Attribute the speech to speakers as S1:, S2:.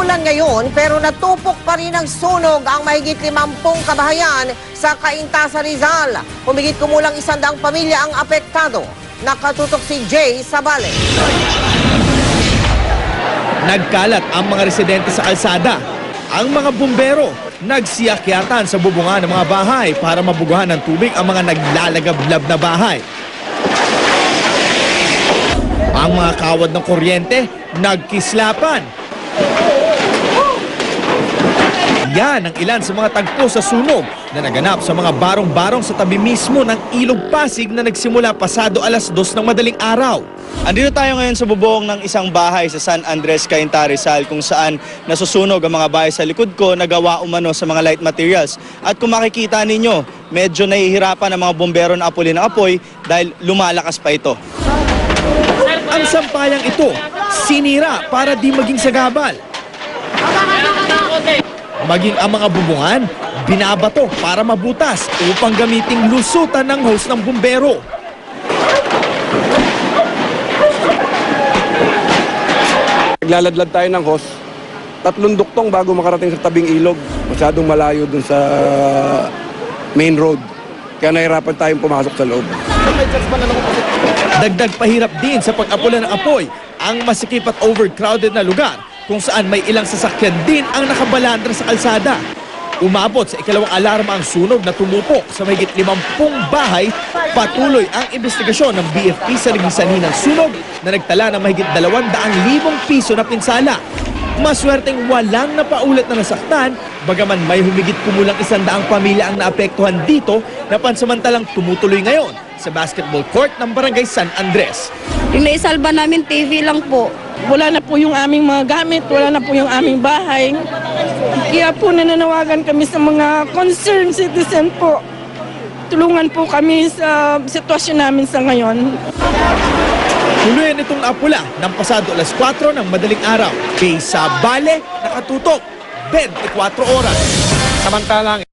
S1: umuulan ngayon pero natupok pa rin ng sunog ang mahigit 50 kabahayan sa Cainta sa Rizal. Humigit kumulang 100 pamilya ang apektado. Nakatutok si Jay Sabale.
S2: Nagkalat ang mga residente sa kalsada. Ang mga bumbero nagsiyakyatan sa bubungan ng mga bahay para mabugahan ng tubig ang mga naglalagablab na bahay. Ang mga kawad ng kuryente nagkislapan. Yan ang ilan sa mga tagpo sa sunog na naganap sa mga barong-barong sa tabi mismo ng Ilog Pasig na nagsimula pasado alas 2 ng madaling araw.
S3: Andito tayo ngayon sa bubong ng isang bahay sa San Andres, Cainta, Rizal kung saan nasusunog ang mga bahay sa likod ko na gawa umano sa mga light materials. At kung makikita ninyo, medyo nahihirapan ang mga bumbero na apulin ng apoy dahil lumalakas pa ito.
S2: Ang sampayang ito, sinira para di maging sagabal. Maging ang mga bubungan, binabato para mabutas upang gamiting lusutan ng hose ng bumbero.
S4: Naglaladlad tayo ng hose, 3 duktong bago makarating sa tabing ilog. Masyadong malayo dun sa main road. Kaya nahirapan tayong pumasok sa loob.
S2: Dagdag pahirap din sa pag-apula ng apoy ang masikip at overcrowded na lugar kung saan may ilang sasakyan din ang nakabalandra sa kalsada. Umabot sa ikalawang alarma ang sunog na tumupok sa mahigit 50 bahay. Patuloy ang investigasyon ng BFP sa naging sanhi ng sunog na nagtala ng mahigit 200,000 piso na pinsala. Maswerteng walang napaulat na nasaktan, bagaman may humigit kumulang 100 pamilya ang naapektuhan dito na pansamantalang tumutuloy ngayon sa basketball court ng Barangay San Andres.
S5: Yung naisalba namin TV lang po.
S6: Wala na po yung aming mga gamit, wala na po yung aming bahay. Kaya po nananawagan kami sa mga concerned citizen po. Tulungan po kami sa sitwasyon namin sa ngayon.
S2: Tuluyan itong naapula ng pasado alas 4 ng madaling araw. Kay Sabale, nakatutok 24 oras.
S4: Samantalang